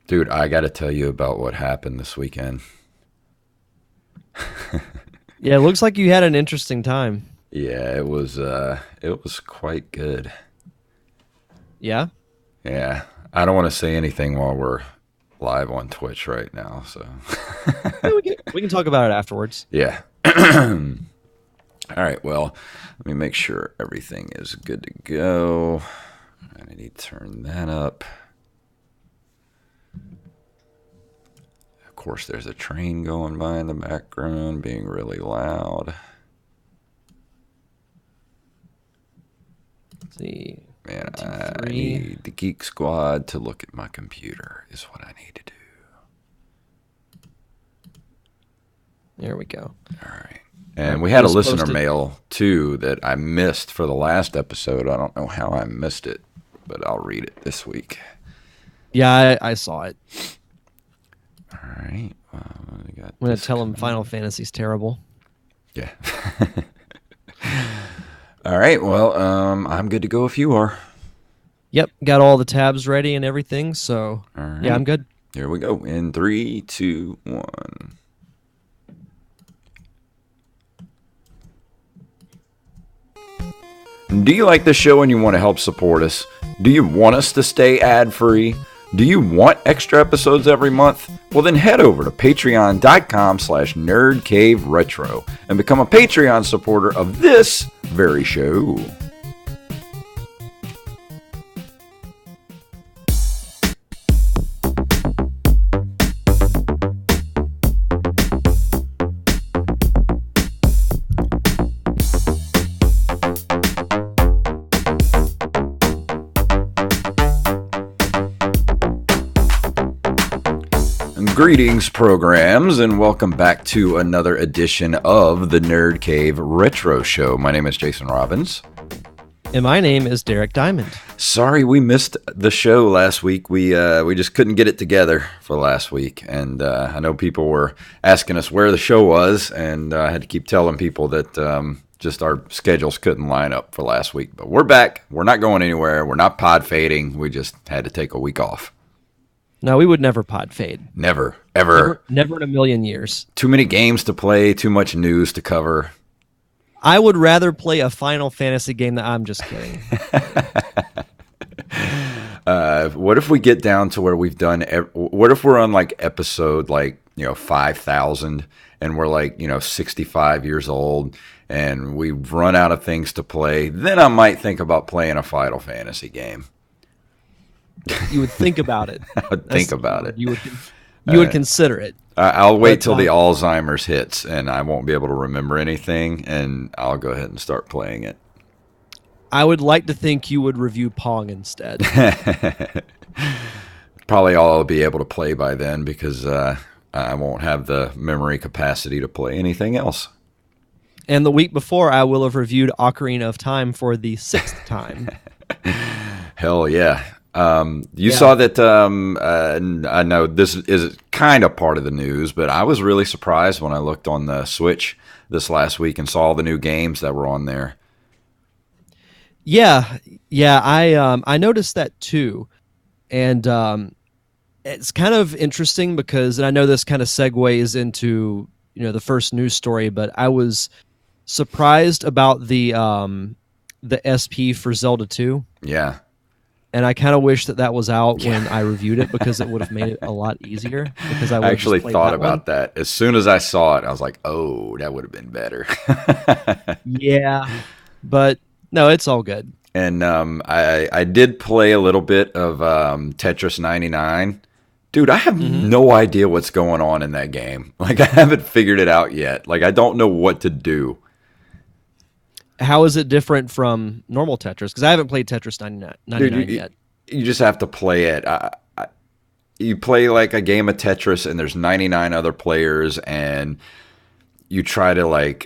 Dude, I got to tell you about what happened this weekend. Yeah, it looks like you had an interesting time. Yeah, it was quite good. Yeah? Yeah. I don't want to say anything while we're live on Twitch right now, so Yeah, we can talk about it afterwards. yeah. All right, well, let me make sure everything is good to go. I need to turn that up. Of course, there's a train going by in the background being really loud. Let's see. Man, One, two, I three. need the Geek Squad to look at my computer, is what I need to do. There we go. All right. All And right. we had a Just listener posted. mail, too, that I missed for the last episode. I don't know how I missed it, but I'll read it this week. Yeah, I saw it. All right. Well, we got I'm going to this tell him Final coming. Fantasy's terrible. Yeah. All right. Well, I'm good to go if you are. Yep, got all the tabs ready and everything, so All yeah, I'm right. good. Here we go. In three, two, one. Do you like this show and you want to help support us? Do you want us to stay ad-free? Do you want extra episodes every month? Well, then head over to patreon.com/nerdcaveretro and become a Patreon supporter of this very show. Greetings, programs, and welcome back to another edition of the Nerd Cave Retro Show. My name is Jason Robbins. And my name is Derek Diamond. Sorry we missed the show last week. We just couldn't get it together for last week, and I know people were asking us where the show was, and I had to keep telling people that just our schedules couldn't line up for last week. But we're back. We're not going anywhere. We're not pod fading. We just had to take a week off. No, we would never pod fade. Never, ever. Never in a million years. Too many games to play, too much news to cover. I would rather play a Final Fantasy game that I'm just kidding. What if we get down to where we've done? What if we're on like episode 5,000 and we're 65 years old and we've run out of things to play? Then I might think about playing a Final Fantasy game. You would think about it. I would think about it. You would consider it. I'll wait But till the Alzheimer's hits and I won't be able to remember anything, and I'll go ahead and start playing it. I would like to think you would review Pong instead. Probably all I'll be able to play by then because I won't have the memory capacity to play anything else. And the week before, I will have reviewed Ocarina of Time for the 6th time. Hell yeah. You Yeah. saw that, I know this is kind of part of the news, but I was really surprised when I looked on the Switch this last week and saw all the new games that were on there. Yeah, yeah, I noticed that too, and it's kind of interesting because, and I know this kind of segues into the first news story, but I was surprised about the SP for Zelda 2, Yeah. and I kind of wish that was out Yeah. when I reviewed it because it would have made it a lot easier because I I would have just actually played thought that one. about that. As soon as I saw it, I was like, oh, that would have been better. Yeah, but no, it's all good. And I did play a little bit of Tetris 99. Dude, I have Hmm. no idea what's going on in that game. Like, I haven't figured it out yet. Like, I don't know what to do. How is it different from normal Tetris? Because I haven't played Tetris 99, Dude, 99 yet. you just have to play it. You play like a game of Tetris, and there's 99 other players, and you try to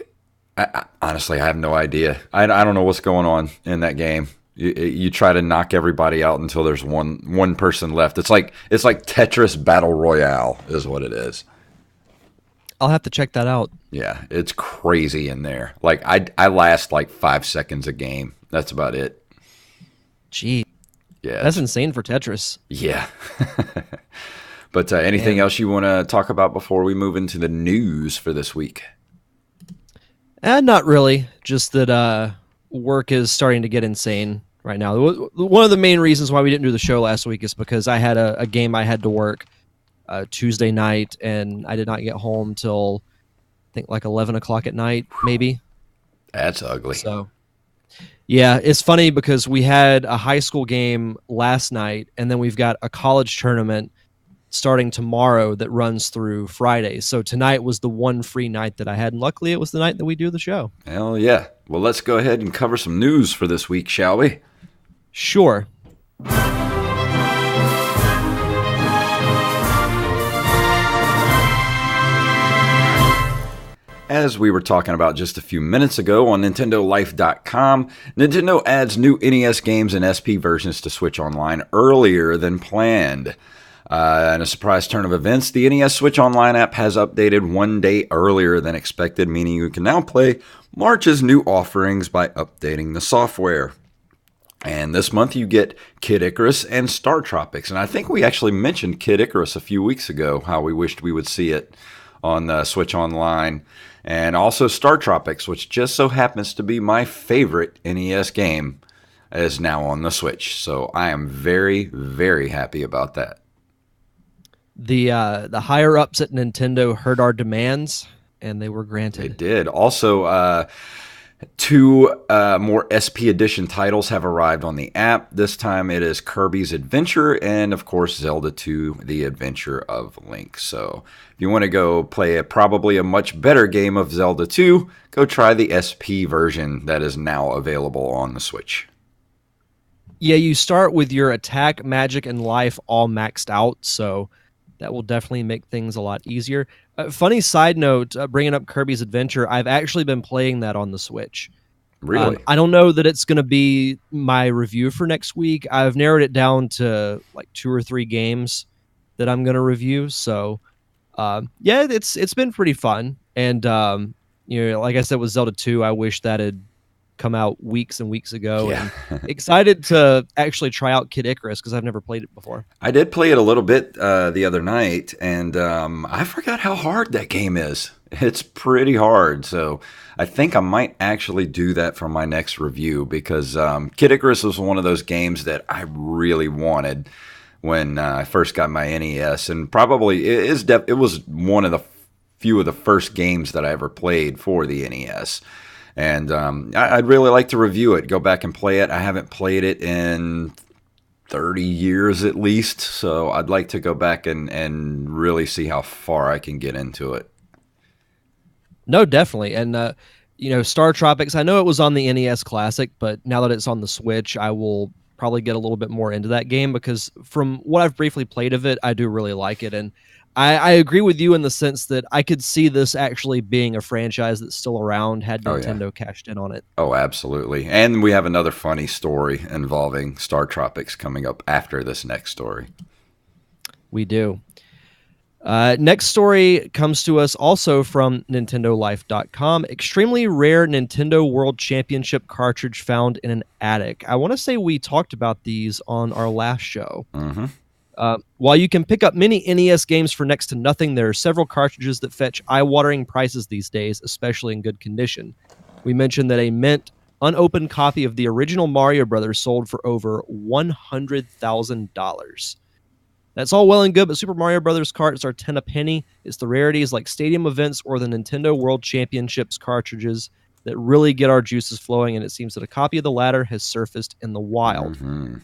honestly, I have no idea. I don't know what's going on in that game. You try to knock everybody out until there's one person left. It's like Tetris Battle Royale is what it is. I'll have to check that out. Yeah, it's crazy in there. Like I last like 5 seconds a game. That's about it. Gee, Yeah, that's insane for Tetris. yeah. But anything And else you want to talk about before we move into the news for this week? not really, just that work is starting to get insane right now. One of the main reasons why we didn't do the show last week is because I had a game I had to work Tuesday night, and I did not get home till I think like 11 o'clock at night, maybe. That's ugly. So yeah, it's funny because we had a high school game last night, and then we've got a college tournament starting tomorrow that runs through Friday. So tonight was the one free night that I had, and luckily it was the night that we do the show. Hell yeah. Well, let's go ahead and cover some news for this week, shall we? Sure. As we were talking about just a few minutes ago on NintendoLife.com, Nintendo adds new NES games and SP versions to Switch Online earlier than planned. In a surprise turn of events, the NES Switch Online app has updated 1 day earlier than expected, meaning you can now play March's new offerings by updating the software. And this month you get Kid Icarus and Star Tropics. And I think we actually mentioned Kid Icarus a few weeks ago, how we wished we would see it on Switch Online. And also Star Tropics, which just so happens to be my favorite NES game, is now on the Switch. So I am very, very happy about that. The higher ups at Nintendo heard our demands, and they were They granted. did. Also, two more SP Edition titles have arrived on the app. This time it is Kirby's Adventure and, of course, Zelda 2, The Adventure of Link. So if you want to go play probably a much better game of Zelda 2, go try the SP version that is now available on the Switch. Yeah, you start with your attack, magic, and life all maxed out, so that will definitely make things a lot easier. Funny side note, bringing up Kirby's Adventure, I've actually been playing that on the Switch. Really? I don't know that it's going to be my review for next week. I've narrowed it down to like 2 or 3 games that I'm going to review. So, yeah, it's been pretty fun. And like I said with Zelda 2, I wish that had come out weeks and weeks ago. Yeah. And excited to actually try out Kid Icarus because I've never played it before. I did play it a little bit the other night, and I forgot how hard that game is. It's pretty hard, so I think I might actually do that for my next review because Kid Icarus was one of those games that I really wanted when I first got my NES, and probably it was one of the few of the first games that I ever played for the NES. And I'd really like to review it, go back and play it. I haven't played it in 30 years at least, so I'd like to go back and really see how far I can get into it. No, definitely. And, Star Tropics, I know it was on the NES Classic, but now that it's on the Switch, I will probably get a little bit more into that game because from what I've briefly played of it, I do really like it. And I agree with you in the sense that I could see this actually being a franchise that's still around had Nintendo cashed in on it. Oh, absolutely. And we have another funny story involving Star Tropics coming up after this next story. We do. Next story comes to us also from NintendoLife.com. Extremely rare Nintendo World Championship cartridge found in an attic. I want to say we talked about these on our last show. Mm-hmm. While you can pick up many NES games for next to nothing, there are several cartridges that fetch eye-watering prices these days, especially in good condition. We mentioned that a mint, unopened copy of the original Mario Brothers sold for over $100,000. That's all well and good, but Super Mario Brothers carts are 10 a penny. It's the rarities like stadium events or the Nintendo World Championships cartridges that really get our juices flowing, and it seems that a copy of the latter has surfaced in the wild. Mm-hmm.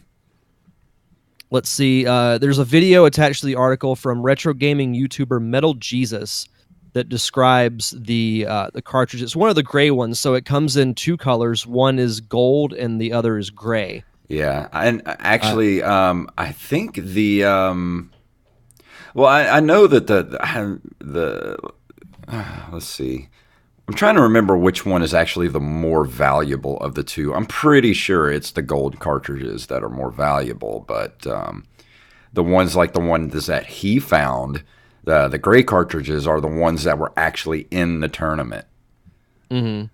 Let's see. There's a video attached to the article from Retrogaming YouTuber Metal Jesus that describes the cartridge. It's one of the gray ones, so it comes in 2 colors. One is gold and the other is gray. Yeah, and actually, I think the well, I know that the let's see. I'm trying to remember which one is actually the more valuable of the two. I'm pretty sure it's the gold cartridges that are more valuable, but the ones like the ones that he found, the gray cartridges are the ones that were actually in the tournament. Mm-hmm.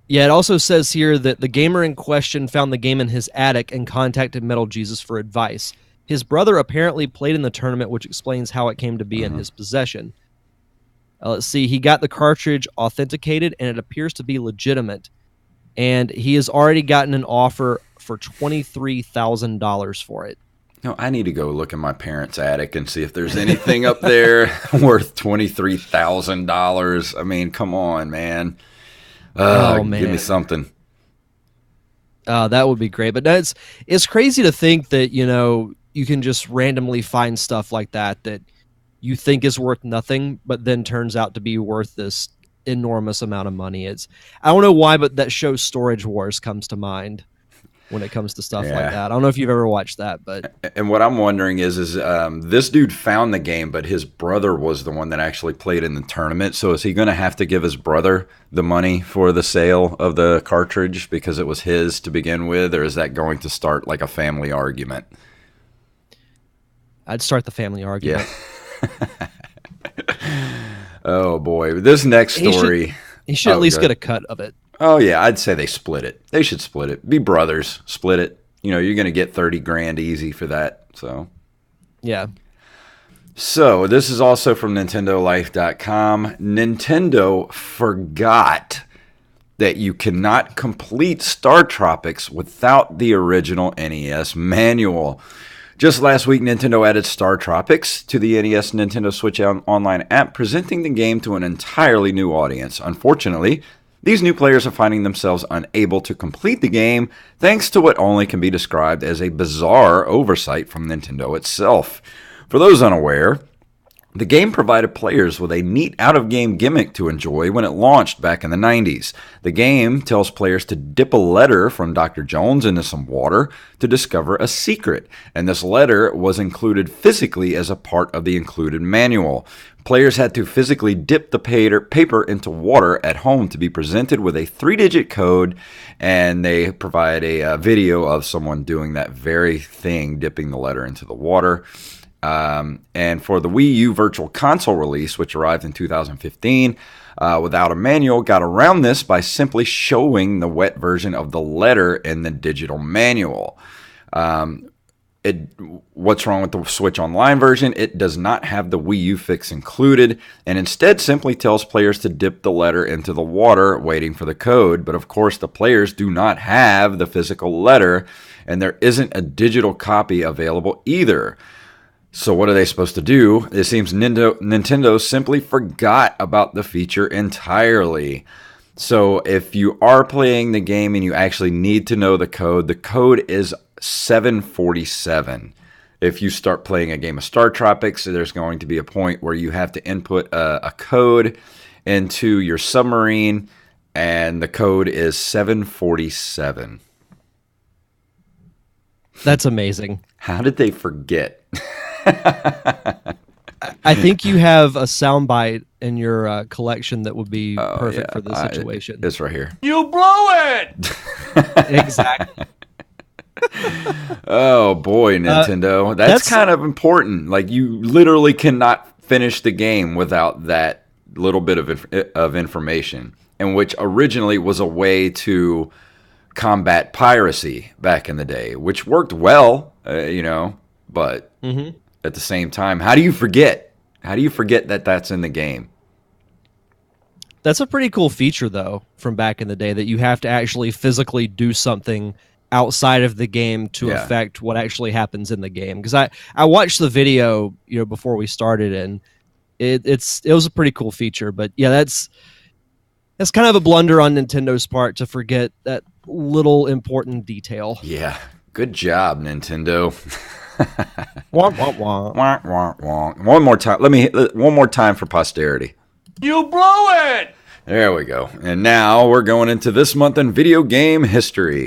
Yeah, it also says here that the gamer in question found the game in his attic and contacted Metal Jesus for advice. His brother apparently played in the tournament, which explains how it came to be in his possession. Let's see. He got the cartridge authenticated, and it appears to be legitimate. And he has already gotten an offer for $23,000 for it. No, I need to go look in my parents' attic and see if there's anything up there worth $23,000. I mean, come on, man. Man. Give me something. That would be great. But it's crazy to think that, you can just randomly find stuff like that you think is worth nothing, but then turns out to be worth this enormous amount of money. I don't know why, but that show Storage Wars comes to mind when it comes to stuff like that. I don't know if you've ever watched that, but and what I'm wondering is this dude found the game, but his brother was the one that actually played in the tournament. So is he going to have to give his brother the money for the sale of the cartridge because it was his to begin with, or is that going to start like a family argument? I'd start the family argument. Yeah. Oh boy, this next story. He should at least get a cut of it. Oh yeah, I'd say they split it. They should split it. Be brothers, split it. You're going to get 30 grand easy for that. So yeah. So this is also from NintendoLife.com. Nintendo forgot that you cannot complete Star Tropics without the original NES manual. Just last week, Nintendo added Star Tropics to the NES Nintendo Switch Online app, presenting the game to an entirely new audience. Unfortunately, these new players are finding themselves unable to complete the game thanks to what only can be described as a bizarre oversight from Nintendo itself. For those unaware, the game provided players with a neat out-of-game gimmick to enjoy when it launched back in the 90s. The game tells players to dip a letter from Dr. Jones into some water to discover a secret, and this letter was included physically as a part of the included manual. Players had to physically dip the paper into water at home to be presented with a 3-digit code, and they provide a video of someone doing that very thing, dipping the letter into the water. And for the Wii U Virtual Console release, which arrived in 2015, without a manual, got around this by simply showing the wet version of the letter in the digital manual. What's wrong with the Switch Online version? It does not have the Wii U fix included, and instead simply tells players to dip the letter into the water, waiting for the code. But of course, the players do not have the physical letter, and there isn't a digital copy available either. So what are they supposed to do? It seems Nintendo simply forgot about the feature entirely. So if you are playing the game and you actually need to know the code is 747. If you start playing a game of Star Tropics, there's going to be a point where you have to input a code into your submarine, and the code is 747. That's amazing. How did they forget? I think you have a soundbite in your collection that would be perfect for this situation. It's right here. You blew it! Exactly. Oh boy, Nintendo. That's kind of important. Like, you literally cannot finish the game without that little bit of information, and which originally was a way to combat piracy back in the day, which worked well, but at the same time, how do you forget? How do you forget that that's in the game? That's a pretty cool feature, though, from back in the day, that you have to actually physically do something outside of the game to affect what actually happens in the game. Because I watched the video, before we started, and it was a pretty cool feature. But yeah, that's kind of a blunder on Nintendo's part to forget that little important detail. Yeah, good job, Nintendo. Womp, womp, womp. Womp, womp, womp. One more time. One more time for posterity. You blew it! There we go. And now we're going into this month in video game history.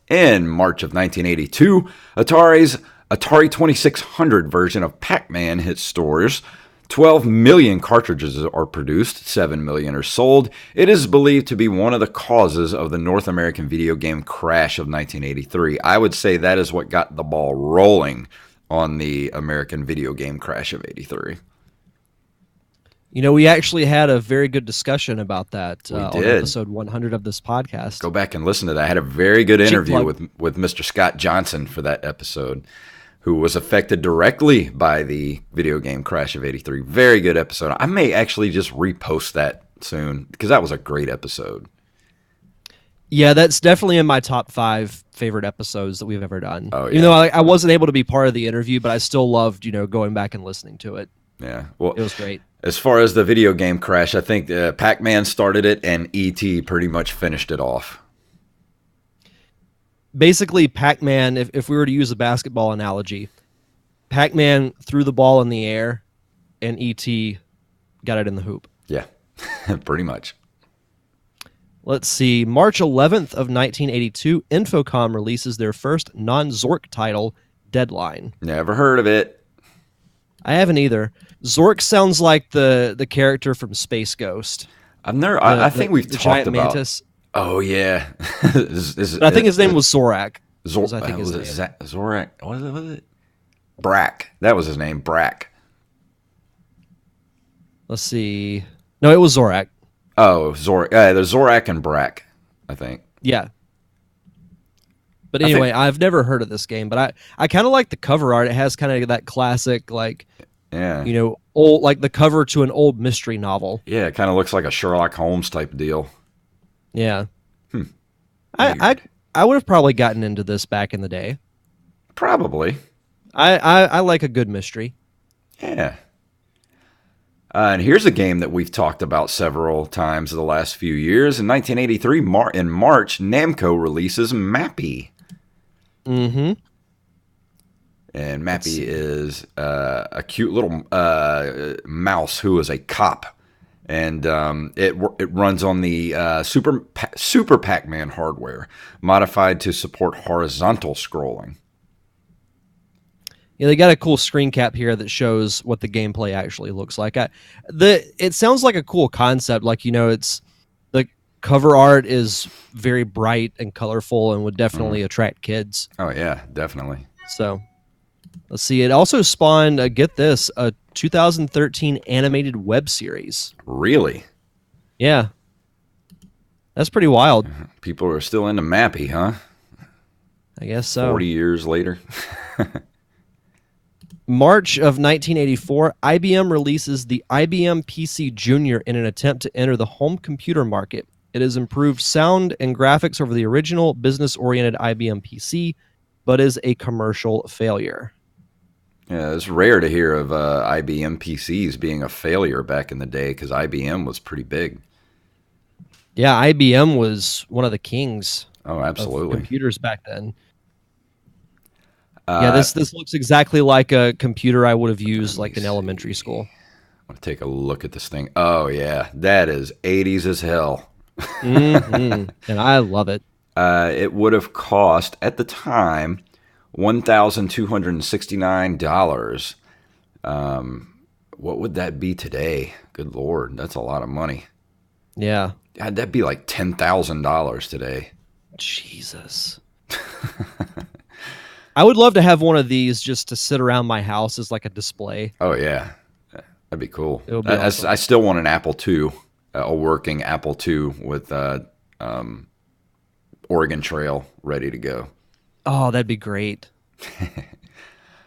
In March of 1982, Atari's Atari 2600 version of Pac-Man hit stores. 12 million cartridges are produced, 7 million are sold. It is believed to be one of the causes of the North American video game crash of 1983. I would say that is what got the ball rolling on the American video game crash of 83. We actually had a very good discussion about that on did. episode 100 of this podcast. Go back and listen to that. I had a very good interview with Mr. Scott Johnson for that episode, who was affected directly by the video game crash of '83. Very good episode. I may actually just repost that soon because that was a great episode. Yeah, that's definitely in my top 5 favorite episodes that we've ever done. Oh, yeah. Even though I wasn't able to be part of the interview, but I still loved, going back and listening to it. Yeah, well, it was great. As far as the video game crash, I think Pac-Man started it and E.T. pretty much finished it off. Basically, Pac-Man, if we were to use a basketball analogy, Pac-Man threw the ball in the air and E.T. got it in the hoop. Yeah, pretty much. Let's see. March 11th of 1982, Infocom releases their first non-Zork title, Deadline. Never heard of it. I haven't either. Zork sounds like the character from Space Ghost. I think we've talked giant about. Mantis. Oh yeah. I think his name was Zorak. Zorak. What was it? Brack. That was his name. Brack. Let's see. No, it was Zorak. Oh, Zorak. There's Zorak and Brack, I think. Yeah. But anyway, I've never heard of this game, but I kind of like the cover art. It has kind of that classic, old, like the cover to an old mystery novel. Yeah, it kind of looks like a Sherlock Holmes type deal. Yeah. I would have probably gotten into this back in the day. Probably. I like a good mystery. Yeah. And here's a game that we've talked about several times in the last few years. In 1983, in March, Namco releases Mappy. Mm-hmm. And Mappy is a cute little mouse who is a cop. And it runs on the Super Pac-Man hardware, modified to support horizontal scrolling. Yeah, they got a cool screen cap here that shows what the gameplay actually looks like. It sounds like a cool concept. Like, it's the cover art is very bright and colorful and would definitely attract kids. Oh yeah, definitely. So let's see. It also spawned, get this, a 2013 animated web series. Really? Yeah. That's pretty wild. People are still into Mappy, huh? I guess so. 40 years later. March of 1984, IBM releases the IBM PC Junior in an attempt to enter the home computer market. It has improved sound and graphics over the original business-oriented IBM PC, but is a commercial failure. Yeah, it's rare to hear of IBM PCs being a failure back in the day because IBM was pretty big. Yeah, IBM was one of the kings Oh, absolutely. of computers back then. Yeah, this looks exactly like a computer I would have used like in elementary school. I want to take a look at this thing. Oh, yeah. That is 80s as hell. And I love it. It would have cost, at the time, $1,269. What would that be today? Good Lord, that's a lot of money. Yeah. That'd be like $10,000 today. Jesus. I would love to have one of these just to sit around my house as like a display. Oh, yeah. That'd be cool. It would be awesome. I still want an Apple II, a working Apple II with Oregon Trail ready to go. Oh, that'd be great.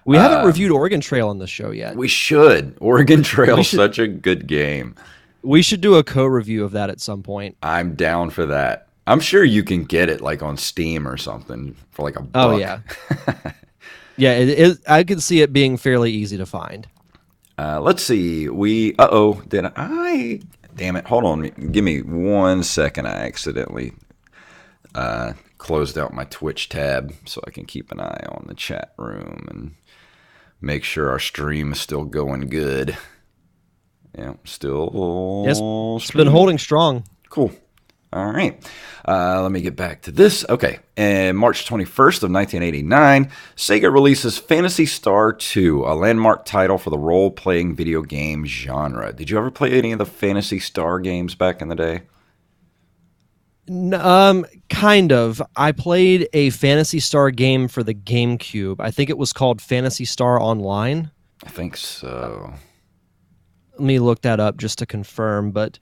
We haven't reviewed Oregon Trail on this show yet. We should. Oregon Trail's such a good game. We should do a co-review of that at some point. I'm down for that. I'm sure you can get it like on Steam or something for like $1. Oh, yeah. Yeah, I could see it being fairly easy to find. Let's see. Damn it. Hold on. Give me 1 second. I accidentally closed out my Twitch tab so I can keep an eye on the chat room and make sure our stream is still going good. Yeah, still. Yes, it's been holding strong. Cool. All right. Let me get back to this. Okay. And March 21st of 1989, Sega releases Phantasy Star 2, a landmark title for the role-playing video game genre. Did you ever play any of the Phantasy Star games back in the day? Kind of. I played a Phantasy Star game for the GameCube. I think it was called Phantasy Star Online. I think so. Let me look that up just to confirm, but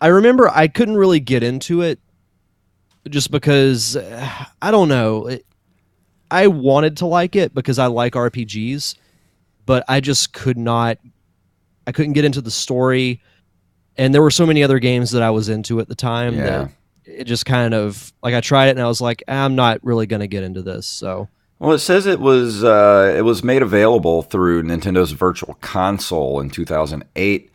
I remember I couldn't really get into it just because, I don't know. I wanted to like it because I like RPGs, but I just could not. I couldn't get into the story, and there were so many other games that I was into at the time Yeah. that it just kind of like I tried it and I was like, I'm not really going to get into this. So Well, it says it was made available through Nintendo's Virtual Console in 2008,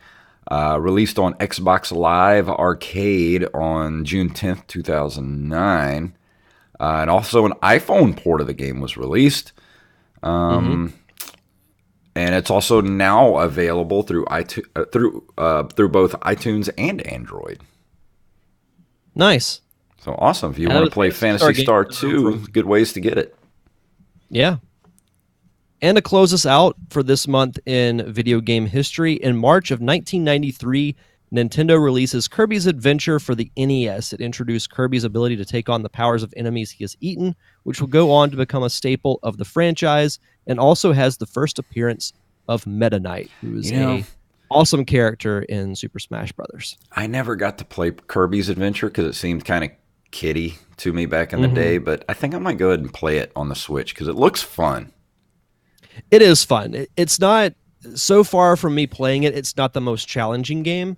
released on Xbox Live Arcade on June 10th, 2009, and also an iPhone port of the game was released. mhm. And it's also now available through through both iTunes and Android. Nice. So awesome! If you Yeah, want to those play Phantasy Star 2, good ways to get it. Yeah. And to close us out for this month in video game history, in March of 1993, Nintendo releases Kirby's Adventure for the NES. It introduced Kirby's ability to take on the powers of enemies he has eaten, which will go on to become a staple of the franchise, and also has the first appearance of Meta Knight, who is a awesome character in Super Smash Brothers. I never got to play Kirby's Adventure because it seemed kind of kiddie to me back in the day, but I think I might go ahead and play it on the Switch because it looks fun. It is fun. It's not, so far from me playing it, it's not the most challenging game,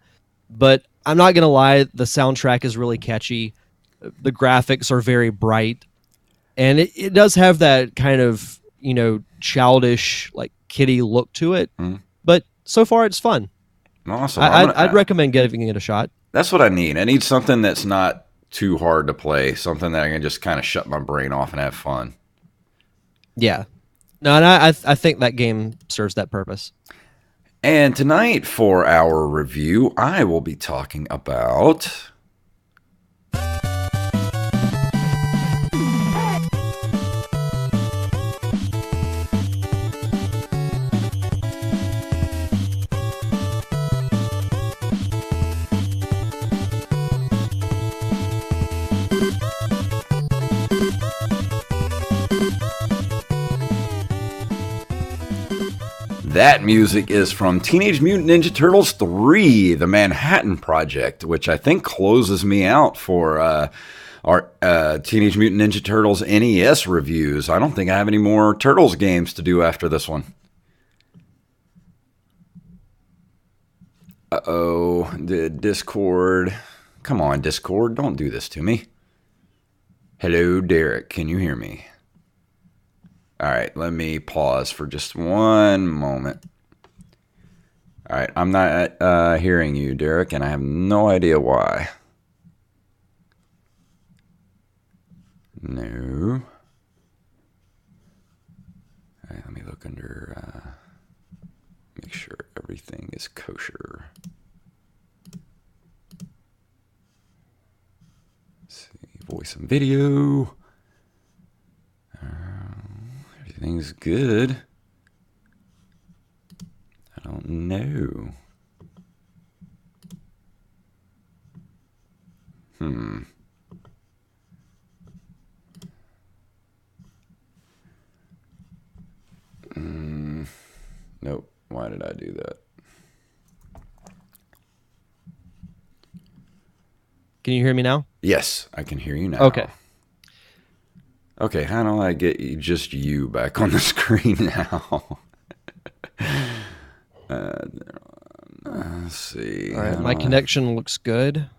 but I'm not going to lie, the soundtrack is really catchy. The graphics are very bright, and it does have that kind of, childish, like kiddie look to it, but so far it's fun. Awesome. I'd recommend giving it a shot. That's what I need. I need something that's not too hard to play, something that I can just kind of shut my brain off and have fun. Yeah. No, and I think that game serves that purpose. And tonight for our review, I will be talking about that music is from Teenage Mutant Ninja Turtles 3, The Manhattan Project, which I think closes me out for our Teenage Mutant Ninja Turtles NES reviews. I don't think I have any more Turtles games to do after this one. Uh-oh, the Discord. Come on, Discord, don't do this to me. Hello, Derek, can you hear me? All right, let me pause for just one moment. All right, I'm not hearing you, Derek, and I have no idea why. No. All right, let me look under, make sure everything is kosher. Let's see, voice and video. Everything's good. I don't know. Nope. Why did I do that? Can you hear me now? Yes, I can hear you now. Okay. Okay, how do I get just you back on the screen now? Let's see. All right, my connection looks good.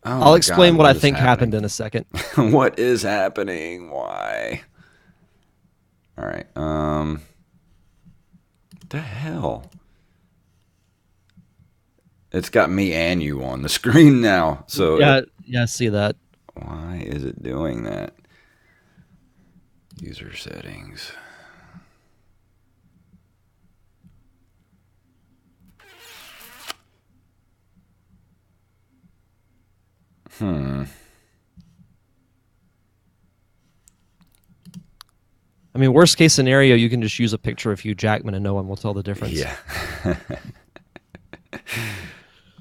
Oh I'll explain God, what I is think happened happening? in a second. What is happening? Why? All right. What the hell? It's got me and you on the screen now. So Yeah, I see that. why is it doing that? User settings. I mean, worst case scenario, you can just use a picture of Hugh Jackman and no one will tell the difference. Yeah.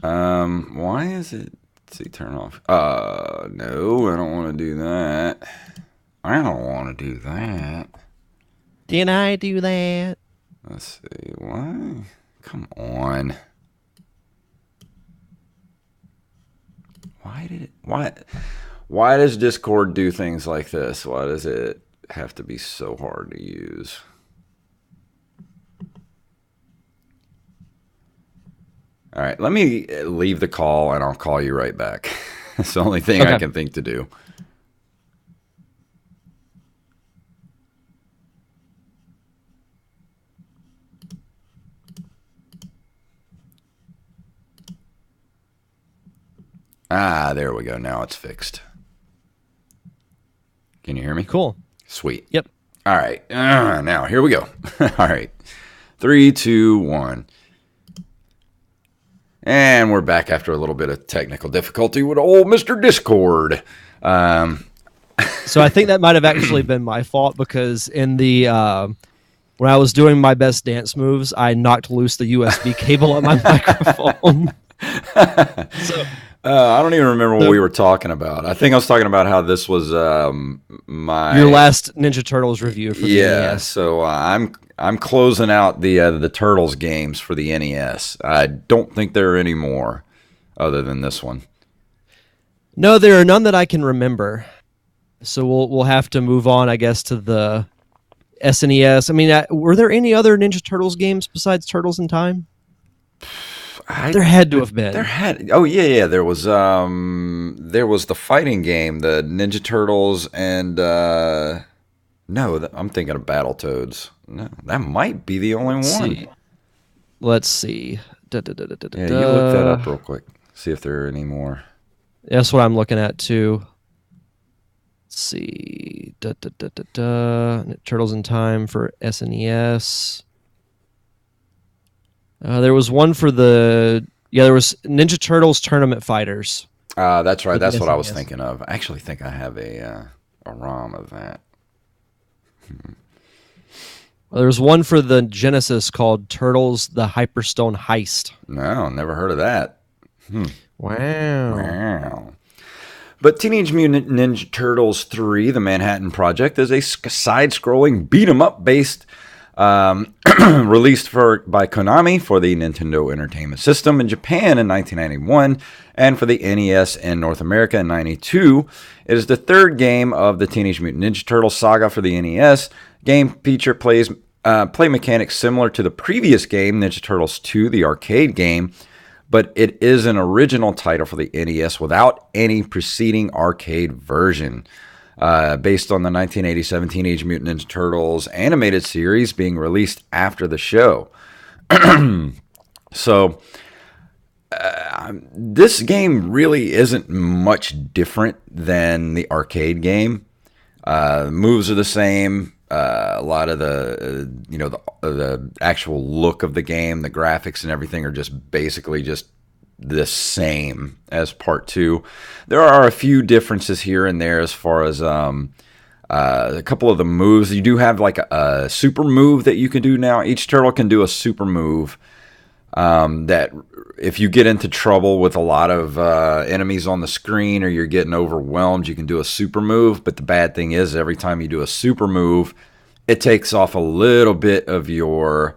Why is it? Let's see, turn off. No, I don't want to do that. I don't want to do that. Did I do that? Let's see, why? Come on. Why does Discord do things like this? Why does it have to be so hard to use? All right, let me leave the call and I'll call you right back. It's the only thing I can think to do. Ah, there we go. Now it's fixed. Can you hear me? Cool. Sweet. Yep. All right. Now, here we go. All right. 3, 2, 1. And we're back after a little bit of technical difficulty with old Mr. Discord. So I think that might have actually been my fault because in the when I was doing my best dance moves, I knocked loose the USB cable on my microphone. So, I don't even remember what we were talking about. I think I was talking about how this was my your last Ninja Turtles review for the NES. So I'm closing out the Turtles games for the NES. I don't think there are any more other than this one. No, there are none that I can remember. So we'll have to move on, I guess, to the SNES. I mean, were there any other Ninja Turtles games besides Turtles in Time? There had to have been. Oh yeah. There was the fighting game, the Ninja Turtles, and no, I'm thinking of Battletoads. No, that might be the only one. Let's see. Yeah, you look that up real quick. See if there are any more. That's what I'm looking at too. Let's see. Turtles in Time for SNES. There was one for there was Ninja Turtles Tournament Fighters. That's right. That's what I was thinking of. I actually think I have a ROM of that. Well, there was one for the Genesis called Turtles: The Hyperstone Heist. No, never heard of that. Wow. But Teenage Mutant Ninja Turtles 3, The Manhattan Project, is a side-scrolling beat-em-up based released by Konami for the Nintendo Entertainment System in Japan in 1991 and for the NES in North America in 92. It is the third game of the Teenage Mutant Ninja Turtles saga for the NES. Game feature play mechanics similar to the previous game, Ninja Turtles 2, the arcade game, but it is an original title for the NES without any preceding arcade version. Based on the 1987 Teenage Mutant Ninja Turtles animated series being released after the show. So, this game really isn't much different than the arcade game. Moves are the same. A lot of the actual look of the game, the graphics and everything are just basically just the same as part 2. There are a few differences here and there as far as a couple of the moves. You do have like a super move that you can do now. Each turtle can do a super move that if you get into trouble with a lot of enemies on the screen or you're getting overwhelmed, you can do a super move. But the bad thing is every time you do a super move, it takes off a little bit of your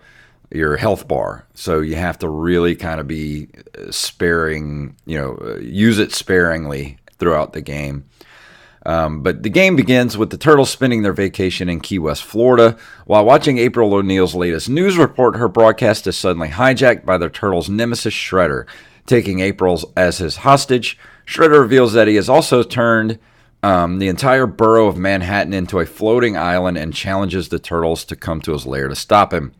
health bar. So you have to really kind of be sparing, use it sparingly throughout the game. But the game begins with the turtles spending their vacation in Key West, Florida. While watching April O'Neil's latest news report, her broadcast is suddenly hijacked by the turtles' nemesis Shredder. Taking April as his hostage, Shredder reveals that he has also turned the entire borough of Manhattan into a floating island and challenges the turtles to come to his lair to stop him.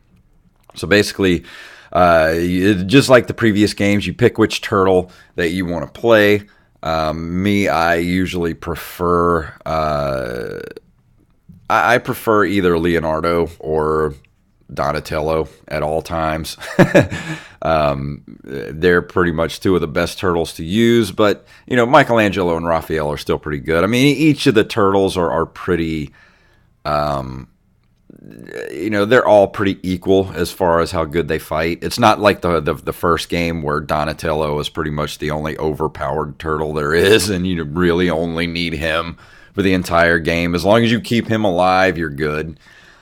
So basically, just like the previous games, you pick which turtle that you want to play. I usually prefer I prefer either Leonardo or Donatello at all times. They're pretty much two of the best turtles to use, but Michelangelo and Raphael are still pretty good. I mean, each of the turtles are pretty they're all pretty equal as far as how good they fight. It's not like the first game where Donatello is pretty much the only overpowered turtle there is, and you really only need him for the entire game. As long as you keep him alive, you're good.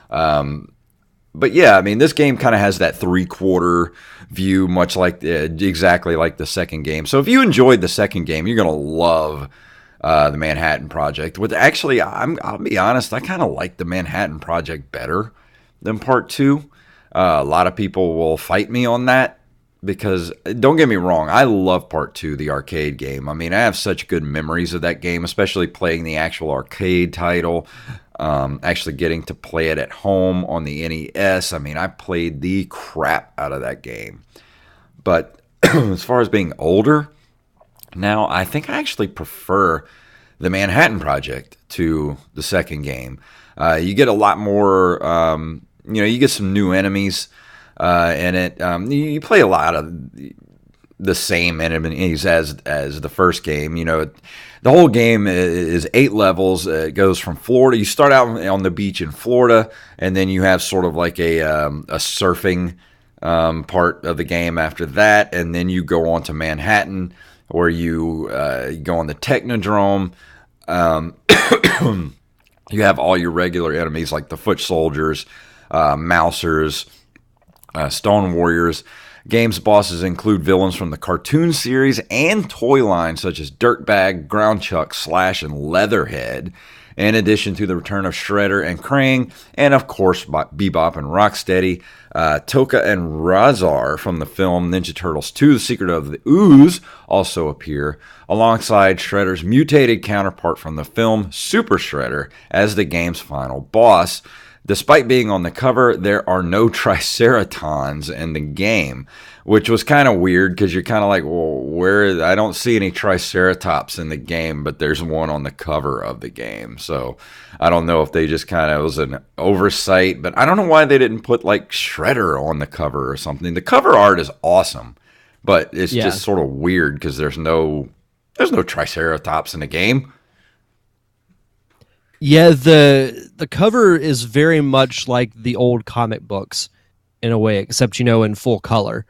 But yeah, I mean, this game kind of has that 3/4 view, much like exactly like the second game. So if you enjoyed the second game, you're going to love the Manhattan Project. With actually, I'll be honest, I kind of like the Manhattan Project better than Part 2. A lot of people will fight me on that because, don't get me wrong, I love Part 2, the arcade game. I mean, I have such good memories of that game, especially playing the actual arcade title, actually getting to play it at home on the NES. I mean, I played the crap out of that game. But as far as being older, now I think I actually prefer the Manhattan Project to the second game. You get a lot more, you get some new enemies in it. You play a lot of the same enemies as the first game. The whole game is 8 levels. It goes from Florida. You start out on the beach in Florida, and then you have sort of like a surfing part of the game after that, and then you go on to Manhattan, where you go on the Technodrome. You have all your regular enemies like the Foot Soldiers, Mousers, Stone Warriors. Game's bosses include villains from the cartoon series and toy lines such as Dirtbag, Groundchuck, Slash, and Leatherhead, in addition to the return of Shredder and Krang, and of course Bebop and Rocksteady. Toka and Razar from the film Ninja Turtles 2, The Secret of the Ooze, also appear, alongside Shredder's mutated counterpart from the film, Super Shredder, as the game's final boss. Despite being on the cover, there are no Triceratons in the game, which was kind of weird because you're kind of like, well, where? I don't see any Triceratops in the game, but there's one on the cover of the game. So I don't know if they just kind of was an oversight, but I don't know why they didn't put like Shredder on the cover or something. The cover art is awesome, but it's just sort of weird because there's no Triceratops in the game. Yeah, the cover is very much like the old comic books in a way, except in full color.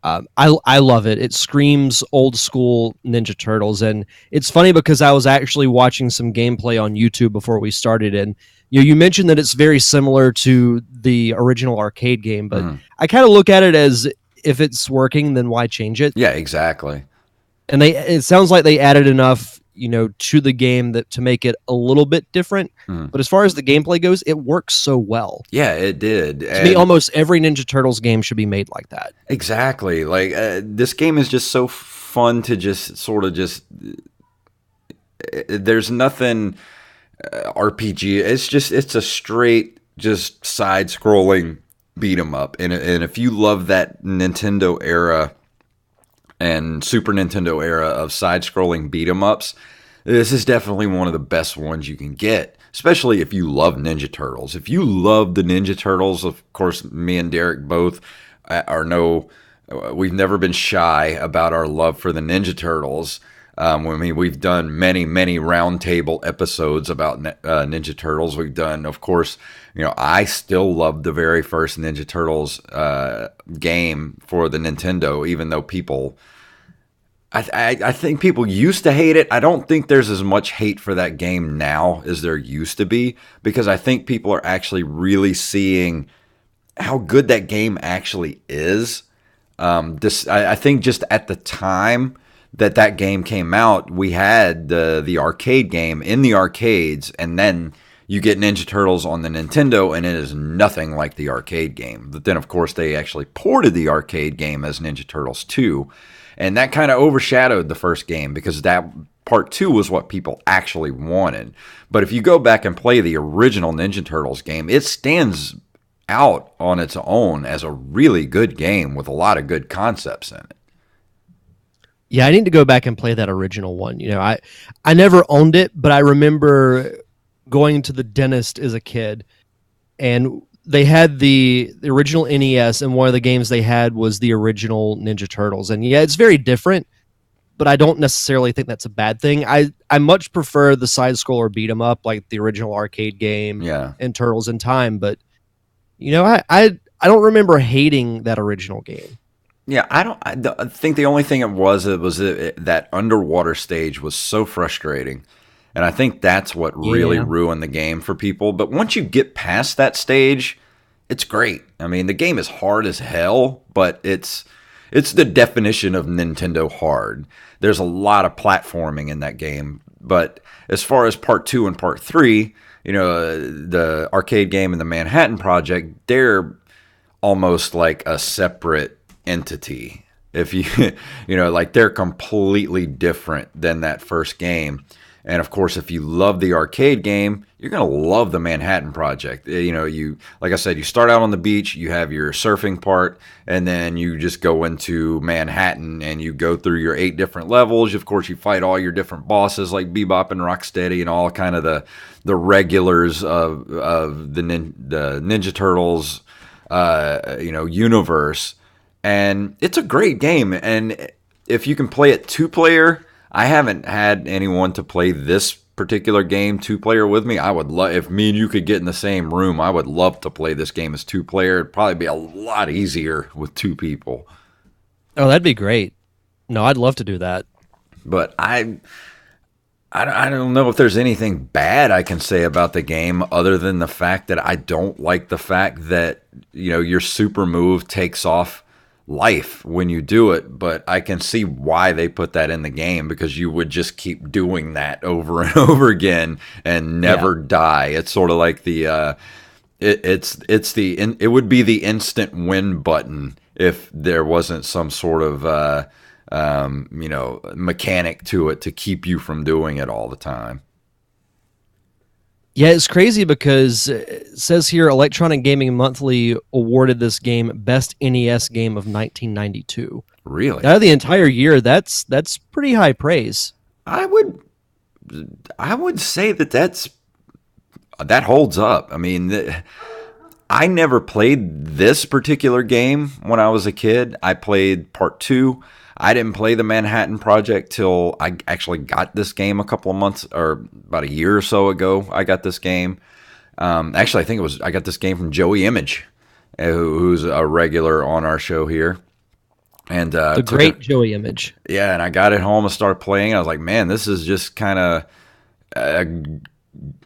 I love it. It screams old school Ninja Turtles, and it's funny because I was actually watching some gameplay on YouTube before we started, and you mentioned that it's very similar to the original arcade game, but I kind of look at it as if it's working, then why change it? Yeah, exactly. And it sounds like they added enough to the game that to make it a little bit different. But as far as the gameplay goes, it works so well. Yeah, it did. To me, almost every Ninja Turtles game should be made like that. Exactly. Like this game is just so fun to just sort of there's nothing RPG. It's a straight just side scrolling beat 'em up. And if you love that Nintendo era and Super Nintendo era of side-scrolling beat-em-ups, this is definitely one of the best ones you can get, especially if you love Ninja Turtles. If you love the Ninja Turtles, of course, me and Derek both we've never been shy about our love for the Ninja Turtles. We've done many, many roundtable episodes about Ninja Turtles. We've done, of course, I still love the very first Ninja Turtles game for the Nintendo, even though I think people used to hate it. I don't think there's as much hate for that game now as there used to be, because I think people are actually really seeing how good that game actually is. I think just at the time that game came out, we had the arcade game in the arcades, and then you get Ninja Turtles on the Nintendo, and it is nothing like the arcade game. But then, of course, they actually ported the arcade game as Ninja Turtles 2, and that kind of overshadowed the first game because that Part 2 was what people actually wanted. But if you go back and play the original Ninja Turtles game, it stands out on its own as a really good game with a lot of good concepts in it. Yeah, I need to go back and play that original one. I never owned it, but I remember going to the dentist as a kid, and they had the original NES, and one of the games they had was the original Ninja Turtles. And yeah, it's very different, but I don't necessarily think that's a bad thing. I much prefer the side-scroller beat-em-up, like the original arcade game and Turtles in Time, but I don't remember hating that original game. Yeah, I think the only thing it was that underwater stage was so frustrating. And I think that's what really ruined the game for people. But once you get past that stage, it's great. I mean, the game is hard as hell, but it's the definition of Nintendo hard. There's a lot of platforming in that game, But as far as part 2 and part 3, the arcade game and the Manhattan Project, they're almost like a separate entity. If you, like they're completely different than that first game. And of course, if you love the arcade game, you're going to love the Manhattan Project. Like I said, you start out on the beach, you have your surfing part, and then you just go into Manhattan and you go through your 8 different levels. Of course, you fight all your different bosses like Bebop and Rocksteady and all kind of the regulars of the Ninja Turtles, universe. And it's a great game. And if you can play it 2-player, I haven't had anyone to play this particular game 2-player with me. I would love, if me and you could get in the same room, I would love to play this game as 2-player. It'd probably be a lot easier with 2 people. Oh, that'd be great. No, I'd love to do that. But I don't know if there's anything bad I can say about the game other than the fact that I don't like the fact that, your super move takes off life when you do it, but I can see why they put that in the game, because you would just keep doing that over and over again and never die. It's sort of like the it would be the instant win button if there wasn't some sort of mechanic to it to keep you from doing it all the time. Yeah, it's crazy because it says here Electronic Gaming Monthly awarded this game Best NES Game of 1992. Really? Out of the entire year, that's pretty high praise. I would say that holds up. I mean, I never played this particular game when I was a kid. I played part 2. I didn't play the Manhattan Project till I actually got this game a couple of months, or about a year or so ago. I got this game. Actually, I think I got this game from Joey Image, who's a regular on our show here. And the great Joey Image. Yeah, and I got it home and started playing. I was like, man, this is just kind of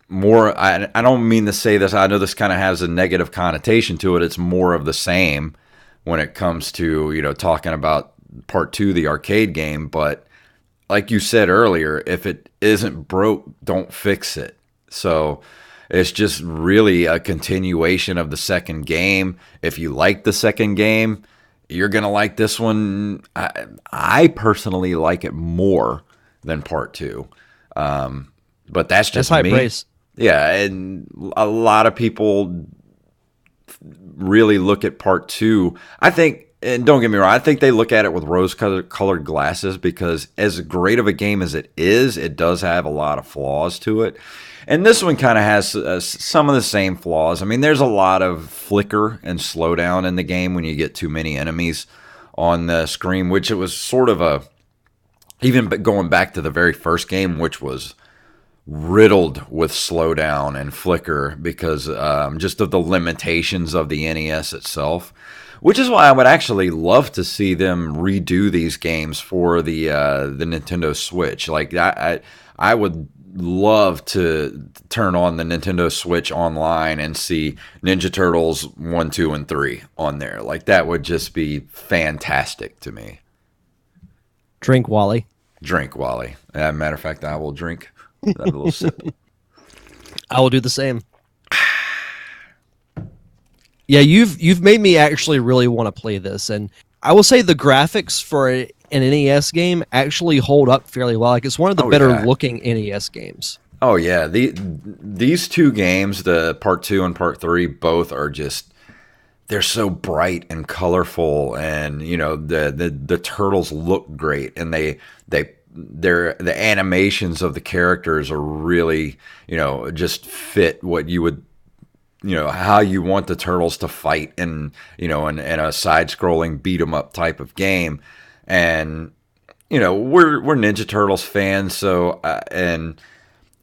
more. I don't mean to say this. I know this kind of has a negative connotation to it. It's more of the same when it comes to talking about part 2, the arcade game. But like you said earlier, if it isn't broke, don't fix it. So it's just really a continuation of the second game. If you like the second game, you're gonna like this one. I personally like it more than part 2, but that's just high me. Praise. Yeah, and a lot of people really look at part 2. I think. And don't get me wrong, I think they look at it with rose-colored glasses, because as great of a game as it is, it does have a lot of flaws to it. And this one kind of has some of the same flaws. I mean, there's a lot of flicker and slowdown in the game when you get too many enemies on the screen, which it was sort of even going back to the very first game, which was riddled with slowdown and flicker because just of the limitations of the NES itself. Which is why I would actually love to see them redo these games for the Nintendo Switch. Like I would love to turn on the Nintendo Switch online and see Ninja Turtles 1, 2, and 3 on there. Like that would just be fantastic to me. Drink, Wally. Drink, Wally. As a matter of fact, I will drink. Have a little sip. I will do the same. Yeah, you've made me actually really want to play this, and I will say the graphics for an NES game actually hold up fairly well. Like it's one of the better looking NES games. Oh yeah, these 2 games, the part 2 and part 3, both are just, they're so bright and colorful, and the turtles look great, and the animations of the characters are really just fit what you would. How you want the turtles to fight in a side-scrolling beat-em-up type of game. And, we're Ninja Turtles fans, so, and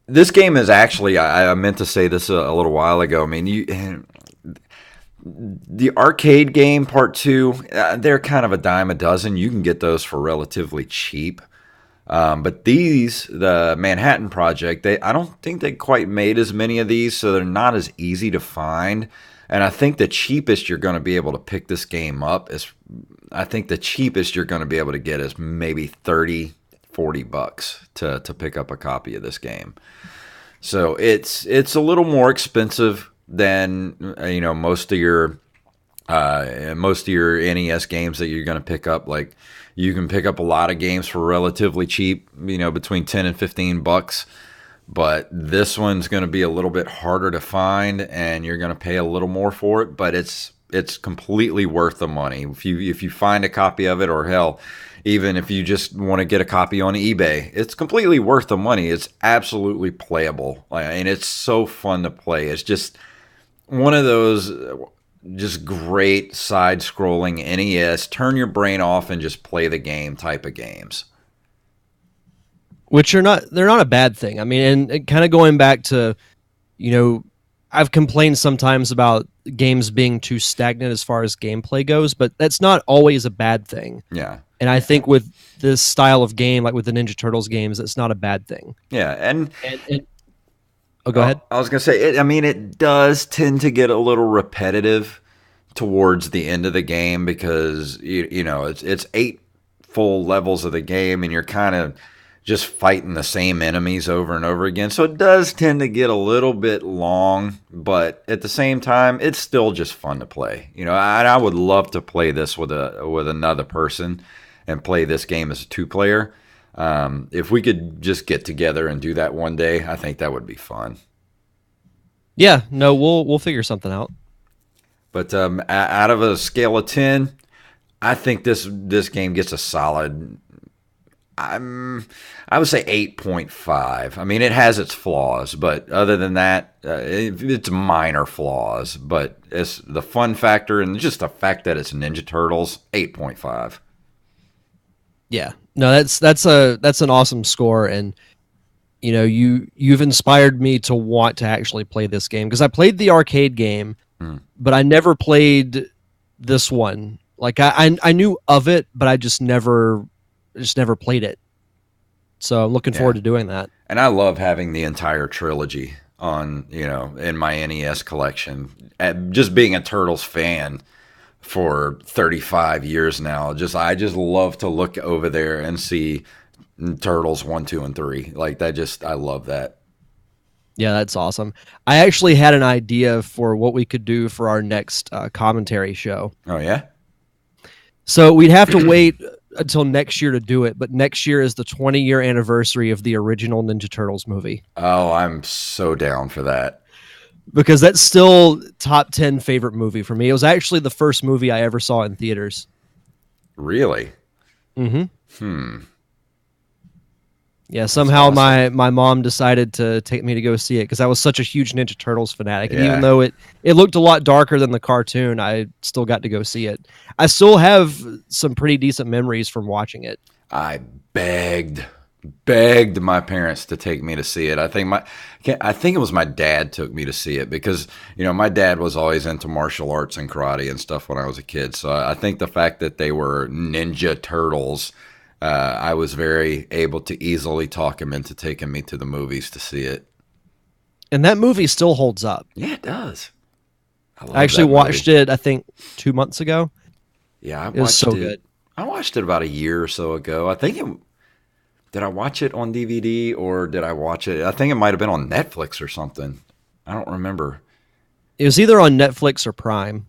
this game is actually, I meant to say this a little while ago, I mean, the arcade game, part 2, they're kind of a dime a dozen. You can get those for relatively cheap. But the Manhattan Project, I don't think they quite made as many of these, so they're not as easy to find. And I think the cheapest you're going to be able to pick this game up is, I think the cheapest you're going to be able to get is maybe $30, $40 to pick up a copy of this game. So it's a little more expensive than most of your NES games that you're going to pick up. Like, you can pick up a lot of games for relatively cheap, between $10 and $15. But this one's going to be a little bit harder to find, and you're going to pay a little more for it. But it's completely worth the money if you find a copy of it, or hell, even if you just want to get a copy on eBay. It's completely worth the money. It's absolutely playable, and it's so fun to play. It's just one of those just great side-scrolling NES, turn your brain off and just play the game type of games. Which they're not a bad thing. I mean, and kind of going back to, I've complained sometimes about games being too stagnant as far as gameplay goes, but that's not always a bad thing. Yeah. And I think with this style of game, like with the Ninja Turtles games, it's not a bad thing. Yeah, and oh, go ahead. I was going to say, it does tend to get a little repetitive towards the end of the game because, it's 8 full levels of the game, and you're kind of just fighting the same enemies over and over again. So it does tend to get a little bit long, but at the same time, it's still just fun to play. I would love to play this with another person and play this game as a 2-player. If we could just get together and do that one day, I think that would be fun. Yeah, no, we'll figure something out. But out of a scale of 10, I think this game gets a solid, I would say 8.5. I mean, it has its flaws, but other than that, it's minor flaws. But it's the fun factor and just the fact that it's Ninja Turtles, 8.5. Yeah, no, that's an awesome score, and you've inspired me to want to actually play this game because I played the arcade game, but I never played this one. Like I knew of it, but I just never played it. So I'm looking forward to doing that. And I love having the entire trilogy on, in my NES collection. Just being a Turtles fan for 35 years now, I just love to look over there and see Turtles 1, 2, and 3. Like that, I love that. Yeah, that's awesome. I actually had an idea for what we could do for our next commentary show. Oh, yeah? So we'd have to wait until next year to do it, but next year is the 20-year anniversary of the original Ninja Turtles movie. Oh, I'm so down for that. Because that's still top 10 favorite movie for me. It was actually the first movie I ever saw in theaters. Really? Mm-hmm. Yeah, somehow awesome. my mom decided to take me to go see it because I was such a huge Ninja Turtles fanatic. And even though it looked a lot darker than the cartoon, I still got to go see it. I still have some pretty decent memories from watching it. I begged my parents to take me to see it. I think it was my dad took me to see it because, my dad was always into martial arts and karate and stuff when I was a kid. So I think the fact that they were Ninja Turtles, I was very able to easily talk him into taking me to the movies to see it. And that movie still holds up. Yeah, it does. I actually watched it, I think, 2 months ago. Yeah, it was so good. I watched it about a year or so ago. Did I watch it on DVD or did I watch it? I think it might have been on Netflix or something. I don't remember. It was either on Netflix or Prime.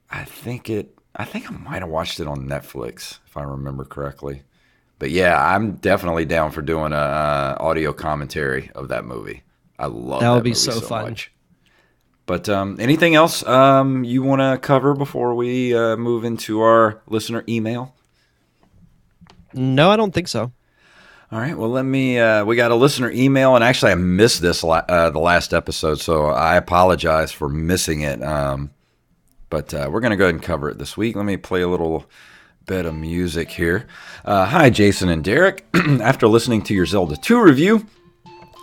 I think I might have watched it on Netflix, if I remember correctly. But yeah, I'm definitely down for doing a audio commentary of that movie. I love that. That would be so fun. Much. But anything else you want to cover before we move into our listener email? No, I don't think so. All right. Well, let me. We got a listener email, and actually, I missed this the last episode, so I apologize for missing it. But we're going to go ahead and cover it this week. Let me play a little bit of music here. Hi, Jason and Derek. After listening to your Zelda 2 review,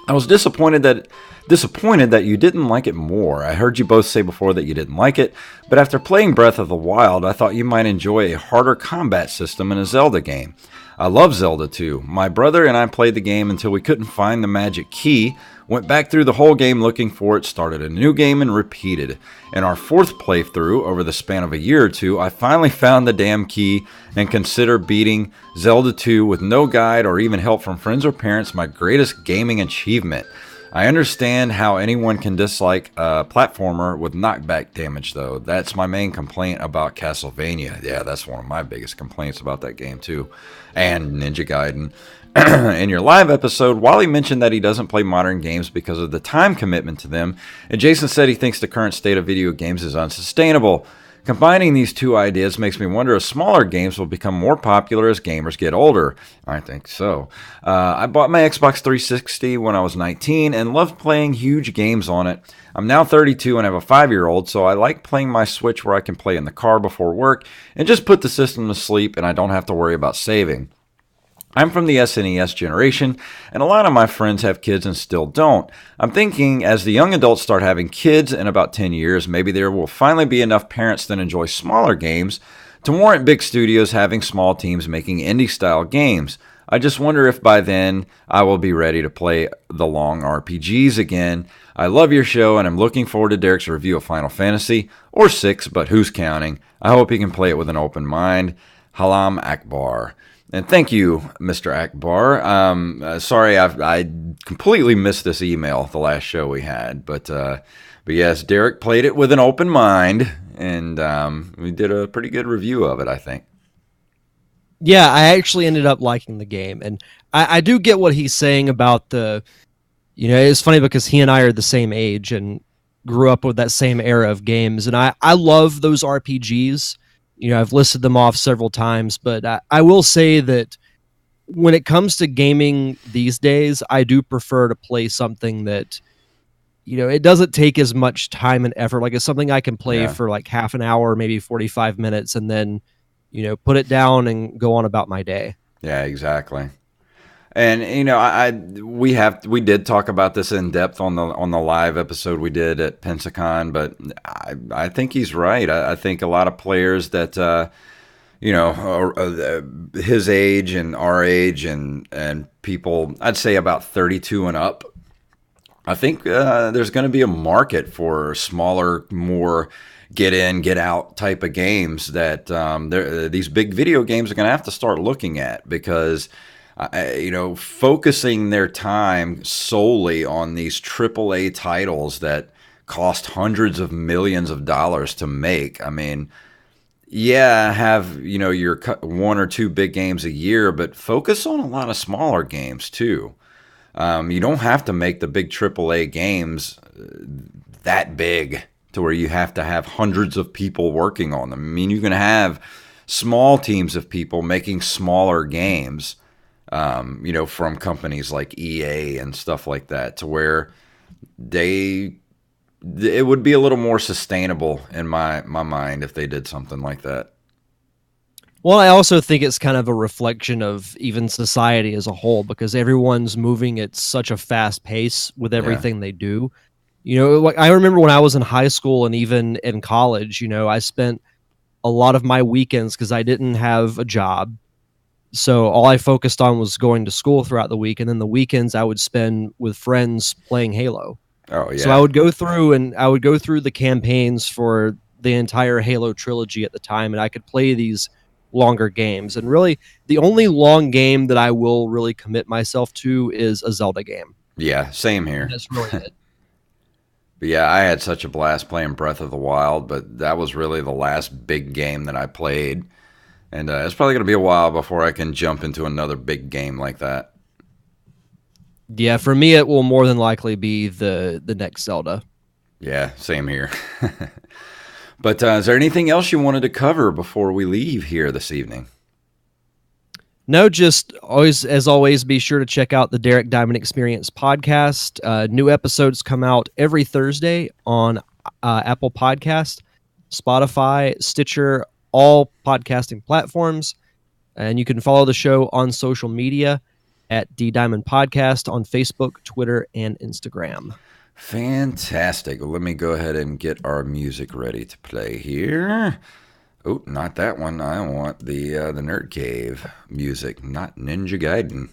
I was disappointed that you didn't like it more. I heard you both say before that you didn't like it, but after playing Breath of the Wild, I thought you might enjoy a harder combat system in a Zelda game. I love Zelda 2. My brother and I played the game until we couldn't find the magic key, went back through the whole game looking for it, started a new game, and repeated. In our fourth playthrough, over the span of a year or two, I finally found the damn key and consider beating Zelda 2 with no guide or even help from friends or parents my greatest gaming achievement. I understand how anyone can dislike a platformer with knockback damage, though. That's my main complaint about Castlevania. Yeah, that's one of my biggest complaints about that game, too. And Ninja Gaiden. In your live episode, Wally mentioned that he doesn't play modern games because of the time commitment to them, and Jason said he thinks the current state of video games is unsustainable. Combining these two ideas makes me wonder if smaller games will become more popular as gamers get older. I think so. I bought my Xbox 360 when I was 19 and loved playing huge games on it. I'm now 32 and have a 5-year-old, so I like playing my Switch where I can play in the car before work and just put the system to sleep and I don't have to worry about saving. I'm from the SNES generation, and a lot of my friends have kids and still don't. I'm thinking as the young adults start having kids in about 10 years, maybe there will finally be enough parents that enjoy smaller games to warrant big studios having small teams making indie-style games. I just wonder if by then I will be ready to play the long RPGs again. I love your show, and I'm looking forward to Derek's review of Final Fantasy, or 6, but who's counting? I hope he can play it with an open mind. Halam Akbar. And thank you, Mr. Akbar. Sorry, I completely missed this email the last show we had, but yes, Derek played it with an open mind, and we did a pretty good review of it, I think. Yeah, I actually ended up liking the game, and I do get what he's saying about it's funny because he and I are the same age and grew up with that same era of games, and I love those RPGs. I've listed them off several times, but I will say that when it comes to gaming these days, I do prefer to play something that, it doesn't take as much time and effort. Like it's something I can play for like half an hour, maybe 45 minutes, and then, put it down and go on about my day. Yeah, exactly. And we did talk about this in depth on the live episode we did at Pensacon, but I think he's right. I think a lot of players that his age and our age and people, I'd say about 32 and up, I think there's going to be a market for smaller, more get in, get out type of games that these big video games are going to have to start looking at, because focusing their time solely on these AAA titles that cost hundreds of millions of dollars to make. I mean, yeah, have, your one or two big games a year, but focus on a lot of smaller games too. You don't have to make the big AAA games that big to where you have to have hundreds of people working on them. I mean, you can have small teams of people making smaller games, from companies like EA and stuff like that, to where it would be a little more sustainable in my mind if they did something like that. Well, I also think it's kind of a reflection of even society as a whole, because everyone's moving at such a fast pace with everything they do. Like I remember when I was in high school and even in college, I spent a lot of my weekends, because I didn't have a job. So all I focused on was going to school throughout the week, and then the weekends I would spend with friends playing Halo. Oh yeah. So I would go through the campaigns for the entire Halo trilogy at the time, and I could play these longer games. And really, the only long game that I will really commit myself to is a Zelda game. Yeah, same here. And that's really it. But yeah, I had such a blast playing Breath of the Wild, but that was really the last big game that I played. And it's probably going to be a while before I can jump into another big game like that. Yeah, for me, it will more than likely be the next Zelda. Yeah, same here. But is there anything else you wanted to cover before we leave here this evening? No, just always, be sure to check out the Derek Diamond Experience podcast. New episodes come out every Thursday on Apple Podcast, Spotify, Stitcher, all podcasting platforms. And you can follow the show on social media at D Diamond Podcast on Facebook, Twitter, and Instagram. Fantastic. Well, let me go ahead and get our music ready to play here. Oh, not that one. I want the Nerd Cave music, not Ninja Gaiden.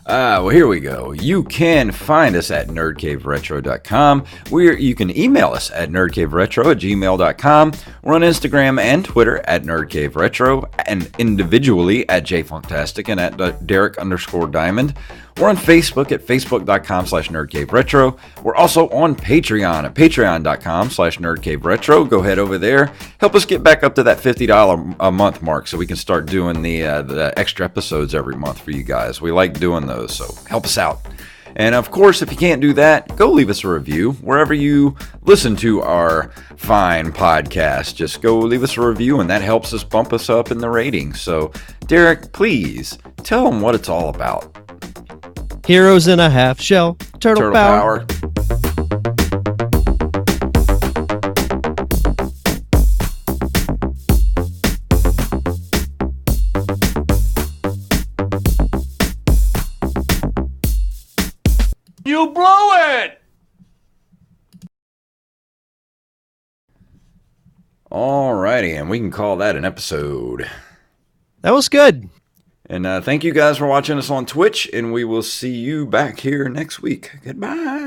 Well, here we go. You can find us at nerdcaveretro.com. You can email us at nerdcaveretro@gmail.com. We're on Instagram and Twitter at nerdcaveretro, and individually at jfunktastic and at Derek_Diamond. We're on Facebook at facebook.com/nerdcaveretro. We're also on Patreon at patreon.com/nerdcaveretro. Go head over there. Help us get back up to that $50 a month mark so we can start doing the extra episodes every month for you guys. We like doing those, so help us out. And of course, if you can't do that, go leave us a review wherever you listen to our fine podcast. Just go leave us a review, and that helps us bump us up in the ratings. So, Derek, please tell them what it's all about. Heroes in a half shell. Turtle power. You blew it! Alrighty, and we can call that an episode. That was good. And thank you guys for watching us on Twitch, and we will see you back here next week. Goodbye.